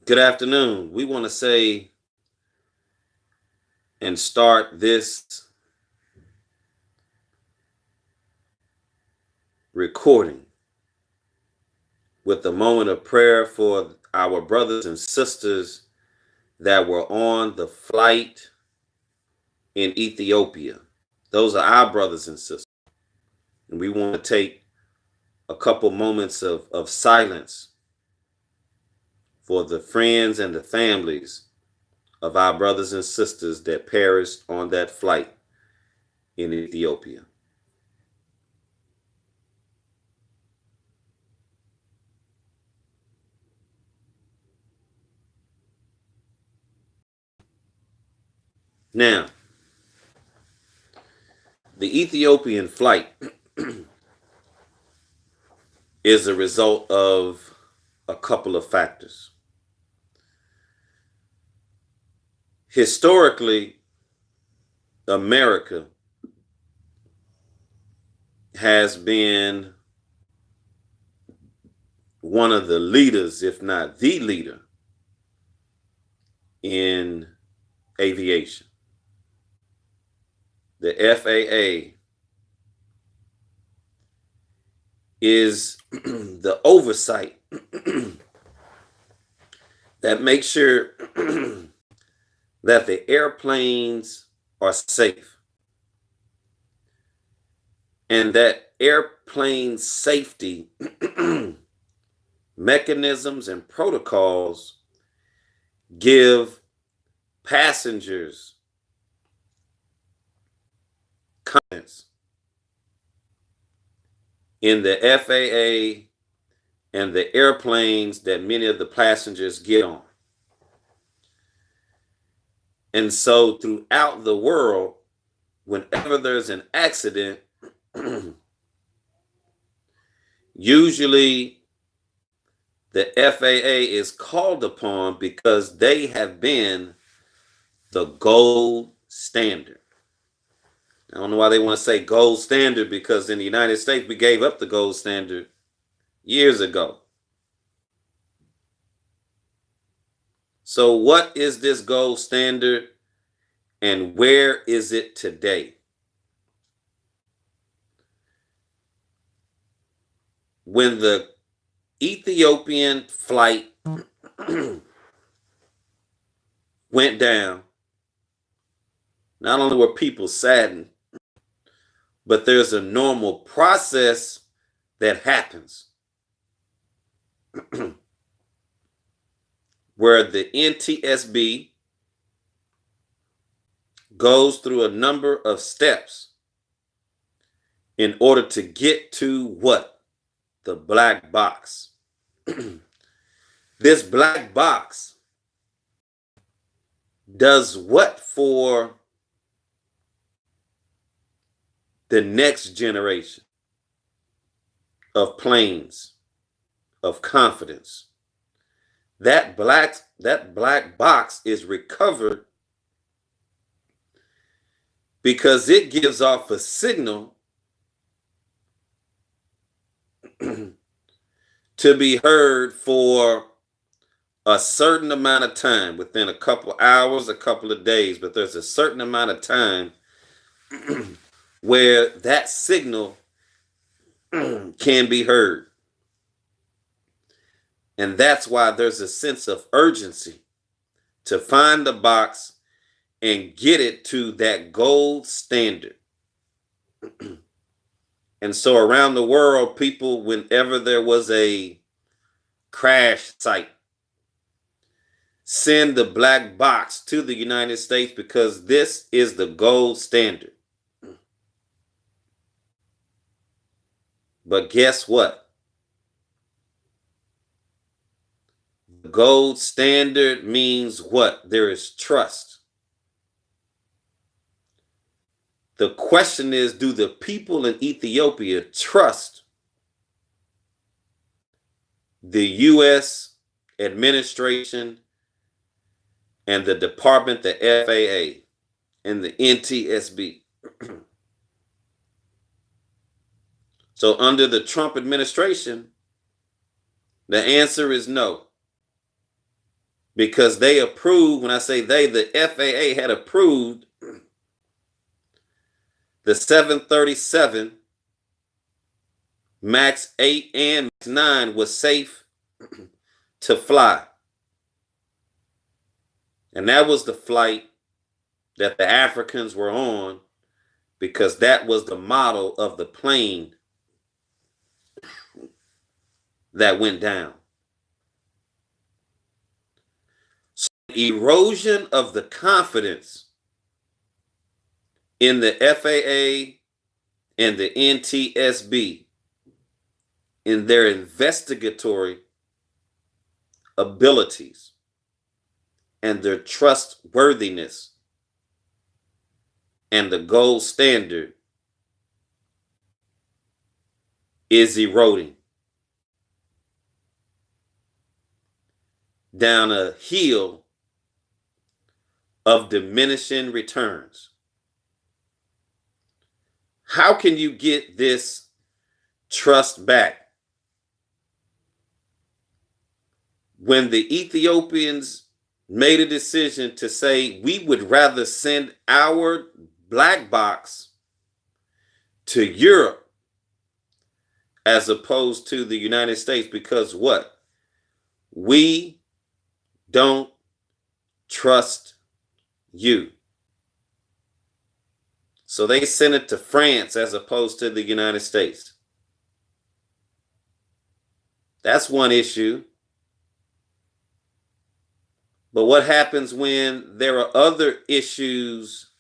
Good afternoon. We want to say and start this recording with a moment of prayer for our brothers and sisters that were on the flight in Ethiopia. Those are our brothers and sisters. And we want to take a couple moments of silence for the friends and the families of our brothers and sisters that perished on that flight in Ethiopia. Now, the Ethiopian flight is a result of a couple of factors. Historically, America has been one of the leaders, if not the leader, in aviation. The FAA is the oversight that makes sure that the airplanes are safe and that airplane safety mechanisms and protocols give passengers confidence in the FAA and the airplanes that many of the passengers get on. And so throughout the world, whenever there's an accident, usually the FAA is called upon because they have been the gold standard. I don't know why they want to say gold standard, because in the United States, we gave up the gold standard years ago. So what is this gold standard and where is it today? When the Ethiopian flight went down, not only were people saddened, but there's a normal process that happens where the NTSB goes through a number of steps in order to get to what? The black box. This black box does what for the next generation of planes of confidence? That black box is recovered because it gives off a signal to be heard for a certain amount of time, within a couple hours, a couple of days, but there's a certain amount of time where that signal can be heard. And that's why there's a sense of urgency to find the box and get it to that gold standard. And so around the world, people, whenever there was a crash site, send the black box to the United States because this is the gold standard. But guess what? The gold standard means what? There is trust. The question is, do the people in Ethiopia trust the U.S. administration and the department, the FAA and the NTSB? So under the Trump administration, the answer is no. because they approved, when I say they, the FAA had approved the 737 MAX 8 and MAX 9 was safe to fly. And that was the flight that the Africans were on, because that was the model of the plane that went down. So erosion of the confidence in the FAA and the NTSB in their investigatory abilities and their trustworthiness and the gold standard is eroding down a hill of diminishing returns. How can you get this trust back when the Ethiopians made a decision to say we would rather send our black box to Europe as opposed to the United States? Because what? We don't trust you. So they sent it to France as opposed to the United States. That's one issue. But what happens when there are other issues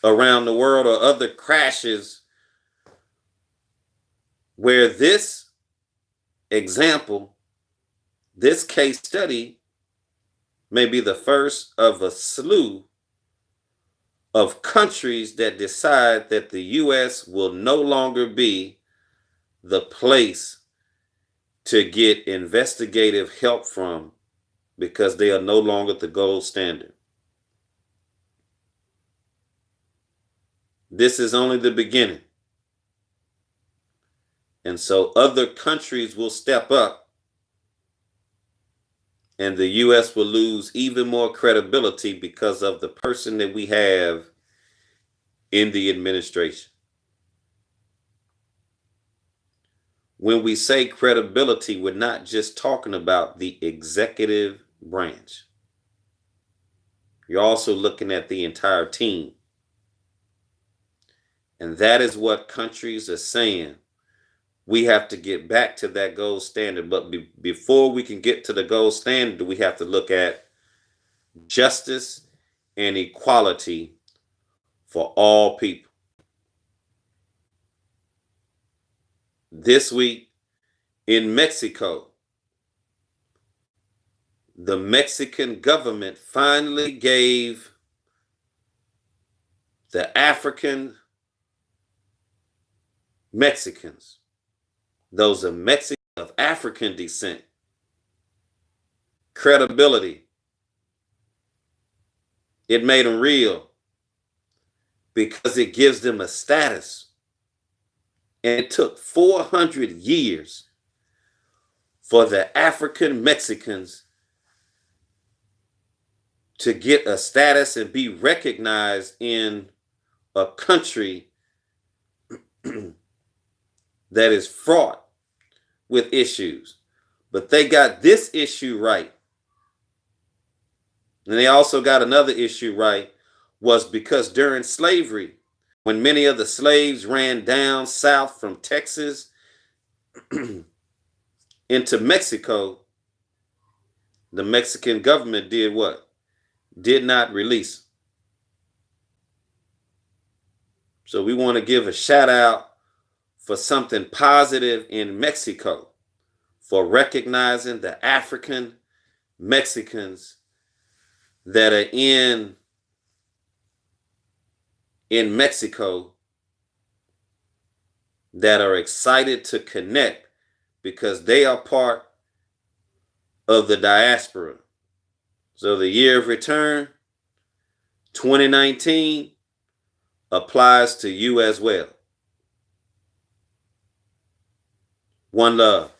around the world or other crashes where this example, this case study, may be the first of a slew of countries that decide that the U.S. will no longer be the place to get investigative help from, because they are no longer the gold standard. This is only the beginning. And so other countries will step up, and the U.S. will lose even more credibility because of the person that we have in the administration. When we say credibility, we're not just talking about the executive branch. You're also looking at the entire team. And that is what countries are saying. We have to get back to that gold standard. But before we can get to the gold standard, we have to look at justice and equality for all people. This week in Mexico, the Mexican government finally gave the African Mexicans, those of Mexican of African descent, credibility. It made them real because it gives them a status. And it took 400 years for the African Mexicans to get a status and be recognized in a country that is fraught with issues. But they got this issue right. And they also got another issue right, was because during slavery, when many of the slaves ran down south from Texas into Mexico, the Mexican government did what? Did not release. So we want to give a shout out for something positive in Mexico, for recognizing the African Mexicans that are in Mexico, that are excited to connect because they are part of the diaspora. So the year of return, 2019, applies to you as well. One love.